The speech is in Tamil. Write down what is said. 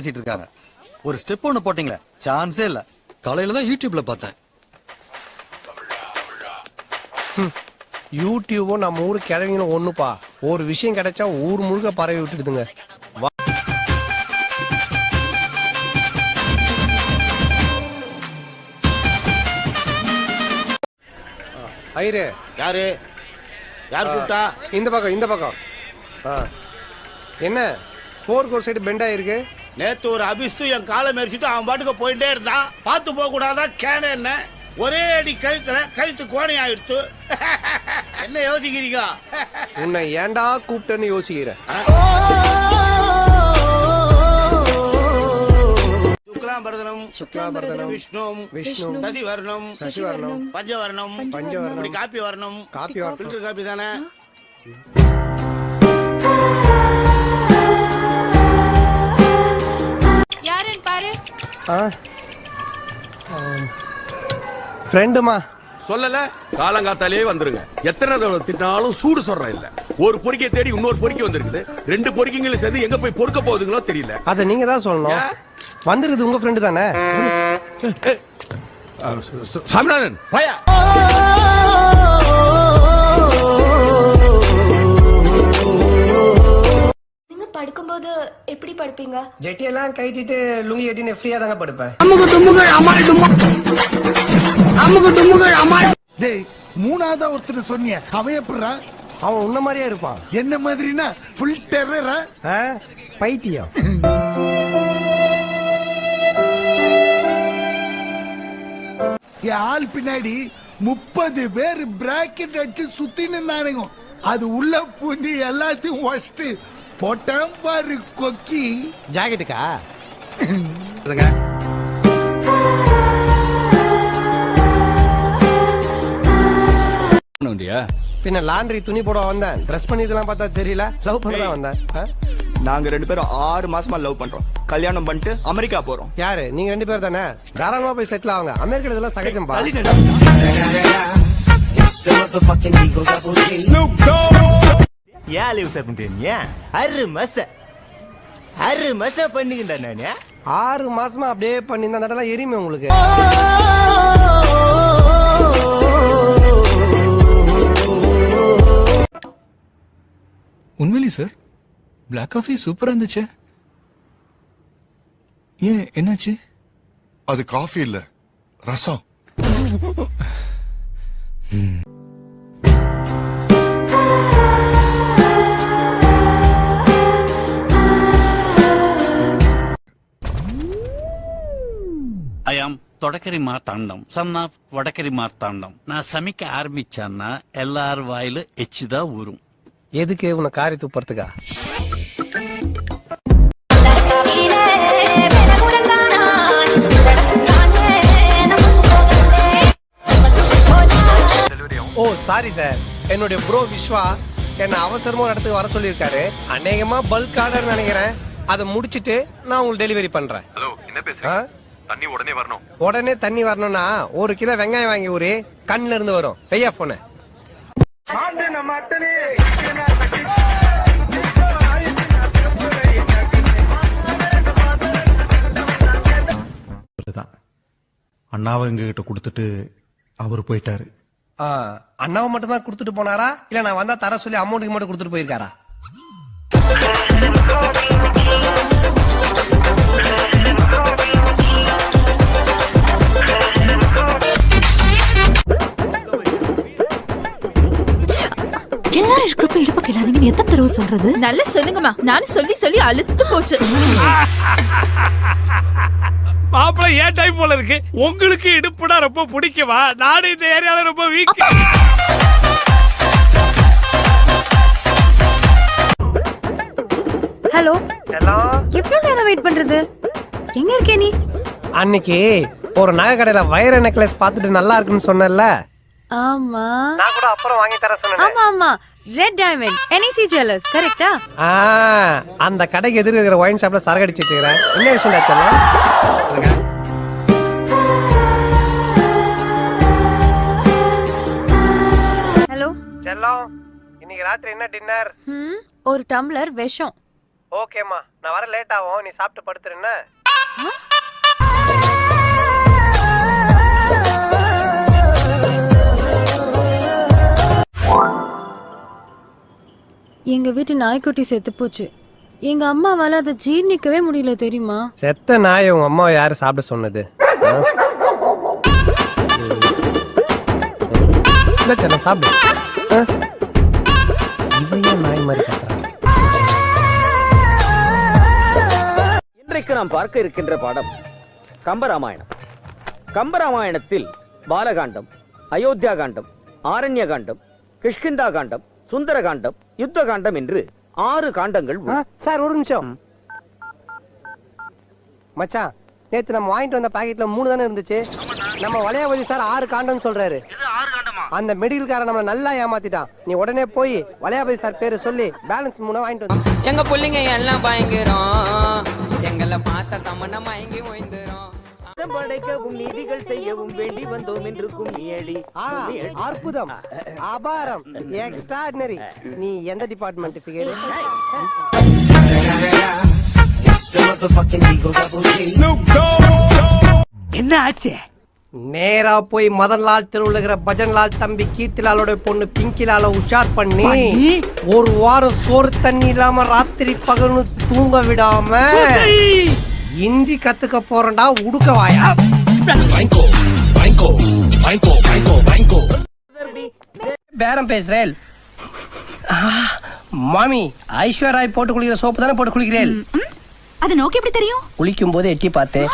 பேசிட்டு இருக்காங்க. ஒரு ஸ்டெப் ஒண்ணு போட்டீங்களே, சான்ஸே இல்ல. காலையில தான் யூடியூப்ல பார்த்தேன். யூடியூபும் நம்ம ஊரு கிழவிங்களும் ஒண்ணுப்பா. ஒரு விஷயம் கிடைச்சா ஊர் முழுக்க பரவி விட்டுடுதுங்க. ஐரே யாரு யார் கூப்பிட்டா? இந்த பக்கம் என்ன 4 கோர் சைடு பெண்ட் ஆயிருக்கு? நேத்து ஒரு அபிஸ்து என் காலை மேரிச்சிட்டு அவன் பாட்டுக்கு போயிட்டே இருந்தான். பார்த்து போக கூடாதா கேன என்ன ஒரே அடி கழுத்து கோணை ஆயிடுத்து. என்ன யோசிக்கிறீங்க? உன்னை ஏன்டா கூப்பிட்டேன்னு யோசிக்கிறேன். சுக்லாம்பரதனம் விஷ்ணு சதிவர்ணம் பஞ்சவர்ணம் காப்பி வர்ணம் ஃபில்டர் காப்பி தானே. யாருன்னு பாரு. ஃப்ரெண்டுமா சொல்லல, காலங்காத்தாலே வந்துருங்க. எத்தனை தடவை திட்டினாலும் சூடு சொல்ற இல்ல. ஒரு பொறிக்கை தேடி இன்னொரு பொறிக்கை வந்திருக்குது. 2 பொறிக்கைங்களும் சேர்ந்து எங்க போய் பொறுக்க போகுதுங்களோ தெரியல. அத நீங்க தான் சொல்லணும். வந்துருது உங்க ஃப்ரெண்டு தானே. சாமிநாதன் பயா நீங்க படுக்கும்போது எப்படி படுப்பீங்க? ஜெட்டியெல்லாம் கைட்டிட்டு லுங்கி கட்டின்னு ஃப்ரீயா தாங்க படுப்பேன். டேய், மூணாவதா ஒருத்தர் சொன்னிய அவன் எப்படா? அவன் உன்ன மாதிரியே இருப்பான். என்ன மாதிரினா ஃபுல் டெரரா? பைத்தியம். என் ஆள் பின்னாடி 30 பேர் பிராக்கெட் அடிச்சு சுத்தி நின்றானுங்க. அது உள்ள பூந்தி எல்லாத்தையும் வச்சுட்டு போட்டான் பாரு கொக்கி. ஜாக்கெட்டுக்கா? பின்ன லாண்டரி துணி போட வந்தேன். ட்ரெஸ் பண்ணி இதெல்லாம் பார்த்தா தெரியல. லவ் பண்ண வந்தேன். நாங்க 2 பேரும் 6 மாசமா லவ் பண்றோம். கல்யாணம் பண்ணிட்டு அமெரிக்கா போறோம். யாரு நீங்க 2 பேர் தானே? தாராளமா போய் செட்டில் ஆகுங்க. அமெரிக்கா இதெல்லாம் சகஜம் பா. ஏன் லீவ் சார் பண்றீங்க? 6 மாசம் பண்ணிக்கிட்டா நானு. 6 மாசமா அப்படியே பண்ணி தான் எரியுமே உங்களுக்கு. உண்மையிலே சார் பிளாக் காஃபி சூப்பரா இருந்துச்சு. ஏன் என்னாச்சு? அது காஃபி இல்ல, ரசம். ஐயாம் தொடக்கரி மார்த்தாண்டம் சன்னா வடக்கரி மார்த்தாண்டம். நான் சமைக்க ஆரம்பிச்சேன்னா எல்லார் வாயில எச்சுதான் ஊறும். எதுக்கு உன்னை காரி துப்புறதுக்கா? ஓ சாரி சார், என்னுடைய ப்ரோ விஸ்வா என்ன அவசரமா இடத்துக்கு வர சொல்லியிருக்காரு. அநேகமா பல்க் ஆர்டர் நினைக்கிறேன். அதை முடிச்சிட்டு நான் உங்களுக்கு டெலிவரி பண்றேன். ஹலோ, என்ன பேசுறீங்க? தண்ணி உடனே வரணும். உடனே தண்ணி வரணும்னா 1 கிலோ வெங்காயம் வாங்கி ஊரே கண்ணுல இருந்து வரும். ஐயா போன அண்ணாவை எங்ககிட்ட கொடுத்துட்டு அவர் போயிட்டாரு. அண்ணாவை மட்டும் தான் கொடுத்துட்டு போனாரா இல்ல நான் வந்தா தர சொல்லி அமௌண்ட்டுக்கு மட்டும் கொடுத்துட்டு போயிருக்காரா? எத்தனை தடவை சொல்றது? நல்லா சொல்லுங்கம்மா. நானும் சொல்லி சொல்லி அழுத்து போச்சு. மாப்பிள்ள ஏன் டைம் போல இருக்கு. உங்களுக்கு இடுப்புடா ரொம்ப பிடிக்குமா? நானும் இந்த ஏரியால ரொம்ப வீக். ஹலோ, எவ்வளவு நேரம் வெயிட் பண்றது? எங்க இருக்கே நீ? அன்னைக்கு ஒரு நகை கடையில வைர நெக்லஸ் பார்த்துட்டு நல்லா இருக்குன்னு சொன்னல. ஆமா, நான் கூட அப்புறம் வாங்கி தர சொன்னேன். ஆமா ஆமா, ரெட் டைமண்ட் NEC ஜுவல்லர்ஸ் கரெக்ட்டா? அந்த கடைக்கு எதிர இருக்கிற ஒயின் ஷாப்ல சரக்கு அடிச்சிட்டு இருக்கேன். என்ன விஷயம் ஆச்சுன்னா, ஹலோ செல்லம், இன்னைக்கு ராத்திரி என்ன டின்னர்? ஒரு டம்ளர் விஷம். ஓகேம்மா நான் வர லேட் ஆகும், நீ சாப்பிட்டு படுத்துருன்னா. எங்க வீட்டு நாய்க்குட்டி செத்து போச்சு. எங்க அம்மாவால அதை ஜீர்ணிக்கவே முடியல தெரியுமா? செத்த நாய் உங்க அம்மா யாரு சாப்பிட சொன்னது? சாப்பிடு. இவையா நாய் மாதிரி கத்துறாங்க. இன்றைக்கு நாம் பார்க்க இருக்கின்ற பாடம் கம்பராமாயணம். கம்பராமாயணத்தில் பாலகாண்டம், அயோத்தியா காண்டம், ஆரண்ய காண்டம், கிஷ்கிந்தா காண்டம், சுந்தர காண்டம், யுத்த காண்டம் என்று 6 காண்டங்கள். சார் ஒரு நிமிஷம் மச்சான், நேத்து நம்ம வாங்கிட்டு வந்த பாக்கெட்ல 3 தானே இருந்துச்சு. நம்ம வளையாபதி சார் 6 காண்டம் சொல்றாரு. அந்த மெடிக்கல் காரன் நம்ம நல்லா ஏமாத்திட்டான். நீ உடனே போய் வளையாபதி சார் பேரு சொல்லி பேலன்ஸ் 3 வாங்கிட்டு வந்து. எங்க புள்ளிங்க எல்லாம் பயங்கரம், எங்களை பார்த்த தமன்னா மயங்கி ஓய்ந்துரும். படைக்கவும் நீதிகள் செய்யவும் வேண்டி வந்தோம் என்று கும்மியடி. அற்புதம், அபாரம், எக்ஸ்ட்ராடினரி. நீ எந்த டிபார்ட்மெண்ட் ஃபிகர்? என்ன ஆச்சு? நேரா போய் மதன்லால் திருவுலகிற பஜன்லால் தம்பி கீர்த்திலாலோட பொண்ணு பிங்கிலால உஷார் பண்ணி 1 வாரம் சோறு தண்ணி இல்லாம ராத்திரி பகல்னு தூங்க விடாம இந்தி கத்துக்க போறேன்டா உடுக்க வாயா. பேரம் பேசுறேன். மாமி, ஐஸ்வர்யாய் போட்டு குளிக்கிற சோப்பு தானே போட்டு குளிக்கிறேன். அது நோக்கி எப்படி தெரியும்? குளிக்கும் போது எட்டி பார்த்தேன்.